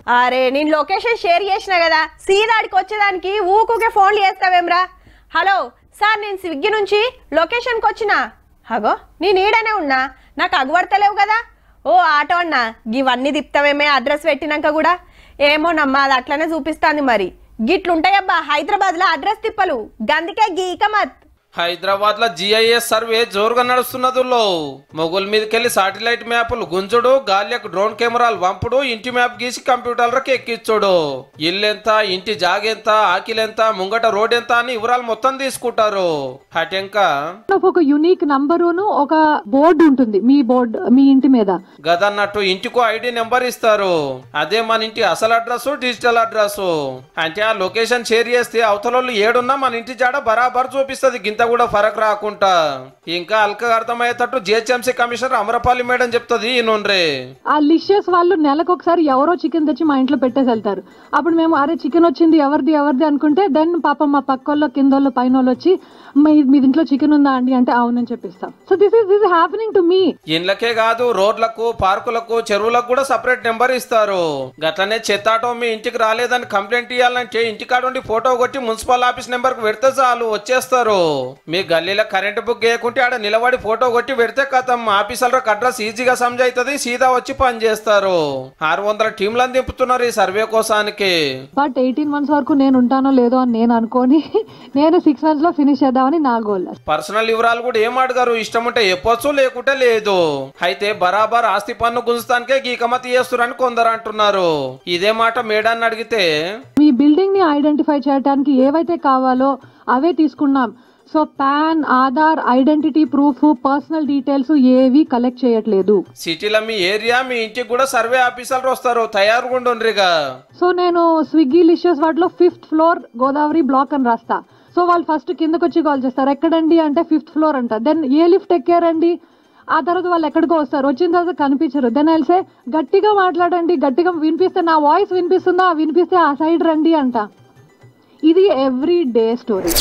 అరే నేను location share చేసిన కదా, సీదాడికి వచ్చేదానికి ఊకుకే ఫోన్లు చేస్తావేమ్రా? హలో సార్, నేను స్విగ్గీ నుంచి లొకేషన్కి వచ్చినా. హగో నేను ఈడనే ఉన్నా, నాకు అగుపడతలేవు కదా. ఓ ఆటో అన్నా, ఇవన్నీ తిప్పుతావేమే అడ్రస్ పెట్టినాక కూడా? ఏమోనమ్మా, అది అట్లనే చూపిస్తాంది. మరి గిట్లుంటాయబ్బా హైదరాబాద్లో అడ్రస్ తిప్పలు, గందుకే గీకమత్. హైదరాబాద్ లో జిఐఎస్ సర్వే జోరుగా నడుస్తున్నదులో మొగుల మీదకెళ్లి సాటిలైట్ మ్యాపులు గుంజుడు, గాలియకు డ్రోన్ కెమెరాలు వంపుడు, ఇంటి మ్యాప్ గీసి కంప్యూటర్లకు ఎక్కించుడు. ఇల్లెంత, ఇంటి జాగెంత, ఆకిలెంత, ముంగట రోడ్ ఎంత అని వివరాలు మొత్తం తీసుకుంటారు. హటెంకా ఒక యునిక్ నంబరును ఒక బోర్డు ఉంటుంది మీ ఇంటి మీద. గదన్నట్టు ఇంటికో ఐడి నెంబర్ ఇస్తారు. అదే మన ఇంటి అసలు అడ్రస్, డిజిటల్ అడ్రస్. అంటే ఆ లొకేషన్ షేర్ చేస్తే అవతల ఏడున్నా మన ఇంటి జాడ బరాబర్ చూపిస్తుంది, గింత కూడా ఫరక్ రాకుండా. ఇంకా అల్కగా అర్థమయ్యేటట్టు జిహెచ్ఎంసీ కమిషనర్ అమరపాలి మేడం చెప్తుంది. నూనె ఆ లిషియస్ వాళ్ళు నెలకు ఒకసారి ఎవరో చికెన్ తెచ్చి మా ఇంట్లో పెట్టేసి వెళ్తారు. అప్పుడు మేము అరే చికెన్ వచ్చింది ఎవరిది అనుకుంటే దెన్ పాపం మా పక్కోళ్ళు కిందోళ్ళు పైన వాళ్ళు వచ్చి మీ ఇంట్లో చికెన్ ఉందా అండి అంటే అవునని చెప్పిస్తాం. So this is happening to me. ఇండ్లకే కాదు, రోడ్లకు, పార్కులకు, చెరువులకు కూడా సపరేట్ నెంబర్ ఇస్తారు. గట్లనే చెత్తాటో మీ ఇంటికి రాలేదని కంప్లైంట్ ఇవ్వాలంటే ఇంటికాడుండి ఫోటో కొట్టి మున్సిపల్ ఆఫీస్ నెంబర్ కు పెడితే చాలు, వచ్చేస్తారు. మీ గల్లీలో కరెంట్ బుక్ చేయకుంటే ఆడ నిలబడి ఫోటో కొట్టి పెడితే కథం, ఆఫీసర్లకు అడ్రస్ ఈజీగా సమజైతుంది, సీదా వచ్చి పని చేస్తారు. 600 టీంలను దింపుతున్నారు ఈ సర్వే కోసానికి. బట్ 18 months వరకు నేను ఉంటానో లేదో అని నేను అనుకోని నేను 6 months లో ఫినిష్ చేద్దామని నా గోల్. పర్సనల్ వివరాలు కూడా ఏం అడగారు, ఇష్టం ఉంటే చెప్పొచ్చు, లేకుంటే లేదు. అయితే బరాబర్ ఆస్తి పన్ను గుంజుతానికే గీకమతి చేస్తురని కొందరు అంటున్నారు. ఇదే మాట మేడాన్ని అడిగితే, మీ బిల్డింగ్ ని ఐడెంటిఫై చేయడానికి ఏవైతే కావాలో అవే తీసుకున్నాం. So pan, Aadhaar, identity proof, personal details ఏవి కలెక్ట్ చేయట్లేదు. సిటీలో మీ ఏరియా, మీ ఇంటికి కూడా సర్వే ఆఫీసర్లు వస్తారు, తయారుగా ఉండుండ్రిగా. సో నేను స్విగ్గీ లిషియస్ వాటిలో 5th floor గోదావరి బ్లాక్ అని రాస్తా. సో వాళ్ళు ఫస్ట్ కిందకు వచ్చి కాల్ చేస్తారు, ఎక్కడండి అంటే 5th floor అంట. దెన్ ఏ లిఫ్ట్ ఎక్కారండి, ఆ తర్వాత వాళ్ళు ఎక్కడికో వస్తారు, వచ్చిన తర్వాత కనిపించరు. దెన్ ఐల్ సే గట్టిగా మాట్లాడండి, గట్టిగా వినిపిస్తే, నా వాయిస్ వినిపిస్తుందా, వినిపిస్తే ఆ సైడ్ రండి అంట. ఇది ఎవ్రీ డే స్టోరీ.